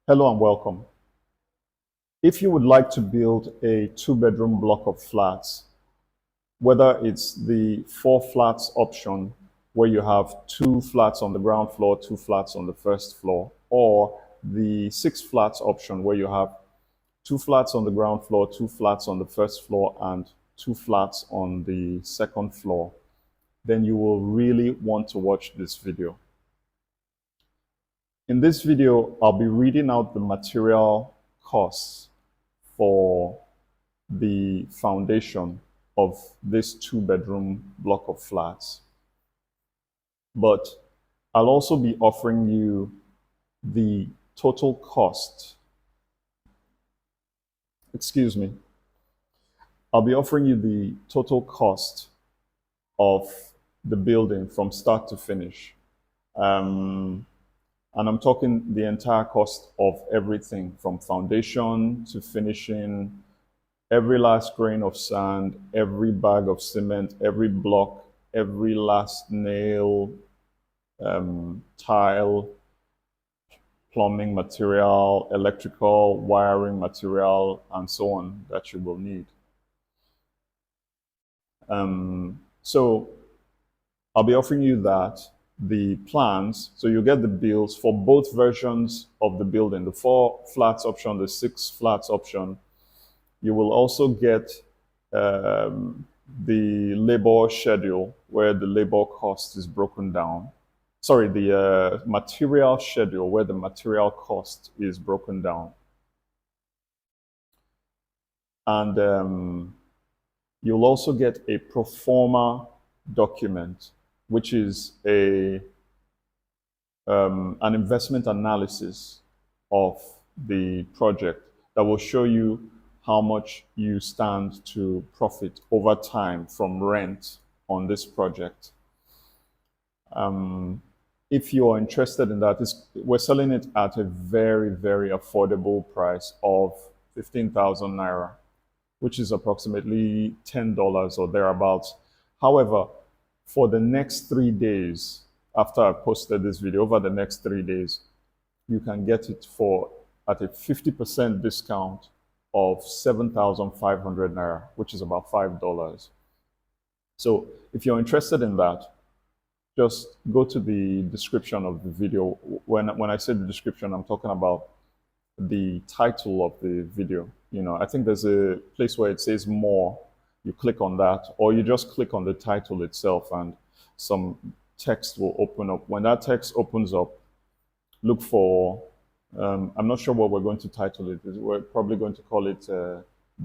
Hello and welcome. If you would like to build a two-bedroom block of flats, whether it's the four flats option where you have two flats on the ground floor, two flats on the first floor, or the six flats option where you have two flats on the ground floor, two flats on the first floor, and two flats on the second floor, then you will really want to watch this video. In this video, I'll be reading out the material costs for the foundation of this two-bedroom block of flats. But I'll also be offering you the total cost. Excuse me. I'll be offering you the total cost of the building from start to finish. And I'm talking the entire cost of everything from foundation to finishing, every last grain of sand, every bag of cement, every block, every last nail, tile, plumbing material, electrical, wiring material, and so on that you will need. So I'll be offering you that, the plans, so you get the bills for both versions of the building, the four flats option, the six flats option. You will also get the labor schedule where the labor cost is broken down. Sorry, the material schedule where the material cost is broken down. And you'll also get a pro forma document, which is an investment analysis of the project that will show you how much you stand to profit over time from rent on this project. If you are interested in that, we're selling it at a very, very affordable price of 15,000 naira, which is approximately $10 or thereabouts. However, for the next 3 days after I posted this video, over the next 3 days, you can get it at a 50% discount of 7,500 naira, which is about $5. So if you're interested in that, just go to the description of the video. When I say the description, I'm talking about the title of the video. I think there's a place where it says more. You click on that, or you just click on the title itself and some text will open up. When that text opens up, look for, I'm not sure what we're going to title it. We're probably going to call it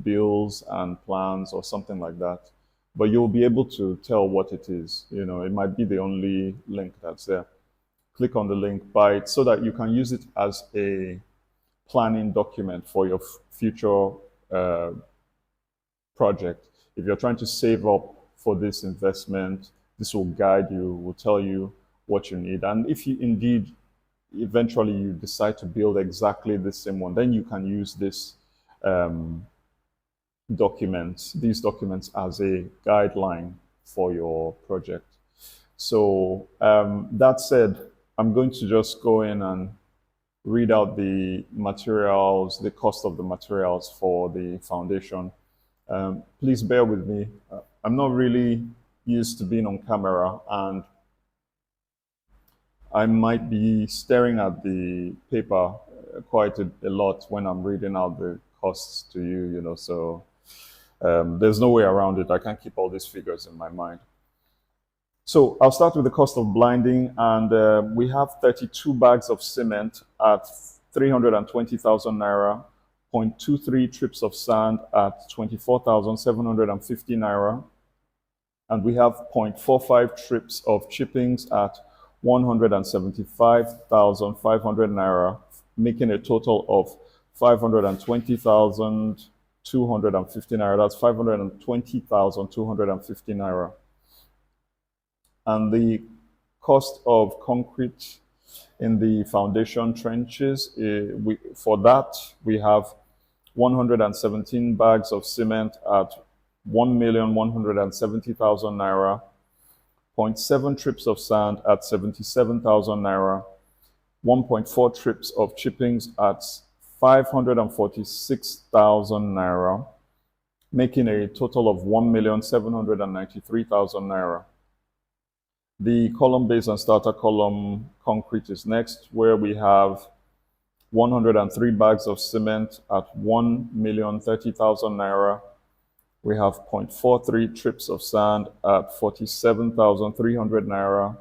bills and plans or something like that. But you'll be able to tell what it is. It might be the only link that's there. Click on the link, buy it so that you can use it as a planning document for your future project. If you're trying to save up for this investment, this will guide you, will tell you what you need. And if you indeed, eventually you decide to build exactly the same one, then you can use this these documents as a guideline for your project. So that said, I'm going to just go in and read out the materials, the cost of the materials for the foundation. Please bear with me. I'm not really used to being on camera, and I might be staring at the paper quite a lot when I'm reading out the costs to you, so there's no way around it. I can't keep all these figures in my mind. So I'll start with the cost of blinding, and we have 32 bags of cement at 320,000 naira, 0.23 trips of sand at 24,750 naira, and we have 0.45 trips of chippings at 175,500 naira, making a total of 520,250 naira. That's 520,250 naira. And the cost of concrete in the foundation trenches, for that, we have 117 bags of cement at 1,170,000 naira, 0.7 trips of sand at 77,000 naira, 1.4 trips of chippings at 546,000 naira, making a total of 1,793,000 naira. The column base and starter column concrete is next, where we have 103 bags of cement at 1,030,000 naira. We have 0.43 trips of sand at 47,300 naira.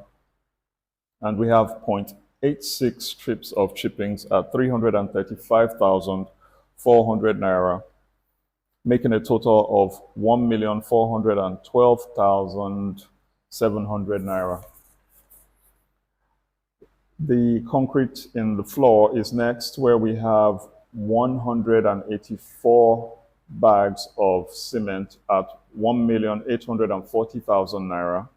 And we have 0.86 trips of chippings at 335,400 naira, making a total of 1,412,700 naira. The concrete in the floor is next, where we have 184 bags of cement at 1,840,000 naira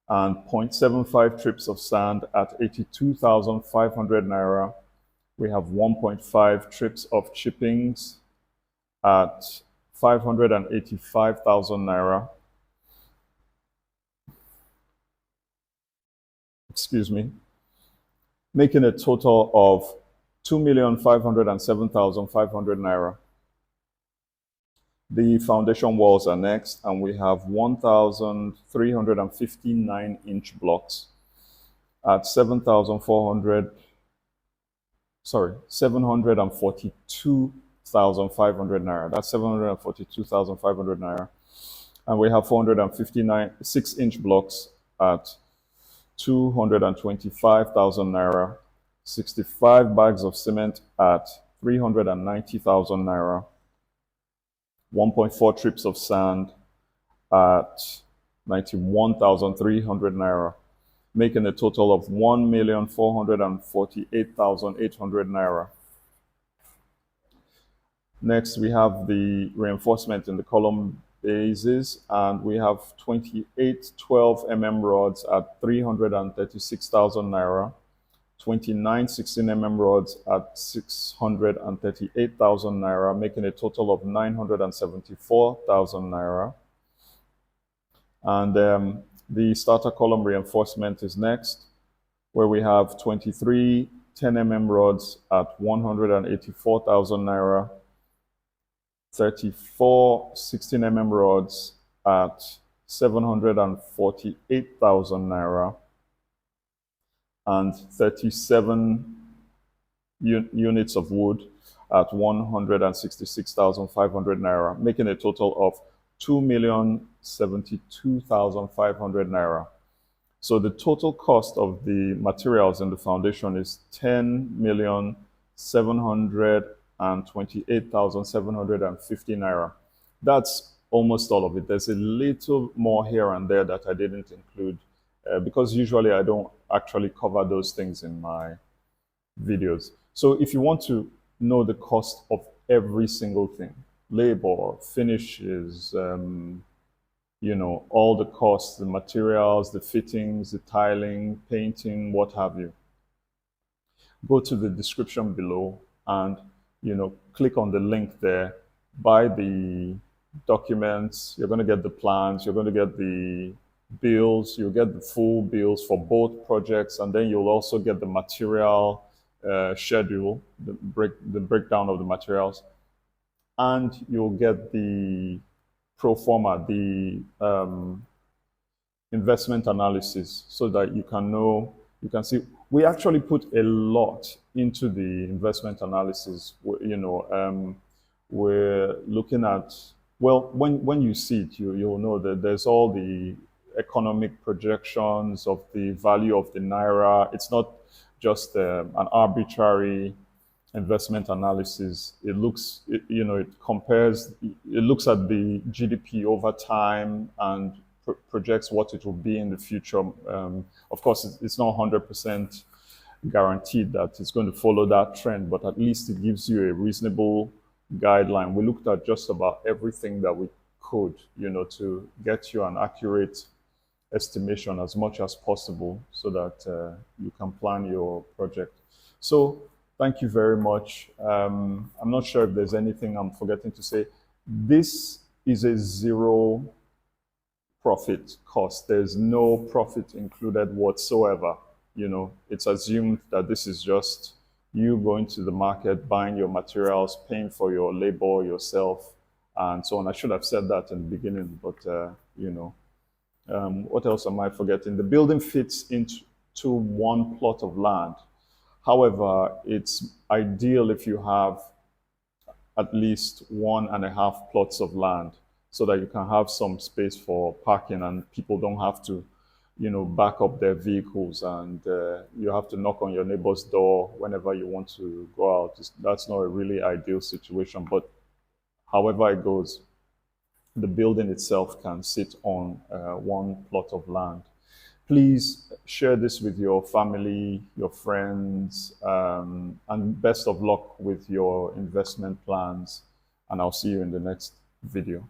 and 0.75 trips of sand at 82,500 naira. We have 1.5 trips of chippings at 585,000 naira. Excuse me, making a total of 2,507,500 naira. The foundation walls are next, and we have 1,359-inch blocks at 742,500 naira. That's 742,500 naira. And we have 459 6-inch blocks at 225,000 naira, 65 bags of cement at 390,000 naira, 1.4 trips of sand at 91,300 naira, making a total of 1,448,800 naira. Next, we have the reinforcement in the column bases, and we have 28 12mm rods at 336,000 naira, 29 16mm rods at 638,000 naira, making a total of 974,000 naira. And the starter column reinforcement is next, where we have 23 10mm rods at 184,000 naira, 34 16mm rods at 748,000 naira, and 37 units of wood at 166,500 naira, making a total of 2,072,500 naira. So the total cost of the materials in the foundation is 10,728,750 naira. That's almost all of it. There's a little more here and there that I didn't include because usually I don't actually cover those things in my videos. So if you want to know the cost of every single thing, labor, finishes, you know, all the costs, the materials, the fittings, the tiling, painting, what have you, go to the description below and, you know, click on the link there, buy the documents, you're going to get the plans, you're going to get the bills, you'll get the full bills for both projects, and then you'll also get the material schedule, the breakdown of the materials, and you'll get the pro forma, the investment analysis, so that you can know, you can see. We actually put a lot into the investment analysis. You know, we're looking at, well, when you see it, you'll know that there's all the economic projections of the value of the naira. It's not just an arbitrary investment analysis. It looks, you know, it compares, it looks at the GDP over time and projects what it will be in the future. Of course, it's not 100% guaranteed that it's going to follow that trend, but at least it gives you a reasonable guideline. We looked at just about everything that we could, you know, to get you an accurate estimation as much as possible so that you can plan your project. So thank you very much. I'm not sure if there's anything I'm forgetting to say. This is a zero profit cost. There's no profit included whatsoever. it's assumed that this is just you going to the market, buying your materials, paying for your labor yourself, and so on. I should have said that in the beginning, but what else am I forgetting? The building fits into one plot of land. However, it's ideal if you have at least 1.5 plots of land so that you can have some space for parking and people don't have to, back up their vehicles and you have to knock on your neighbor's door whenever you want to go out. That's not a really ideal situation, but however it goes, the building itself can sit on one plot of land. Please share this with your family, your friends, and best of luck with your investment plans. And I'll see you in the next video.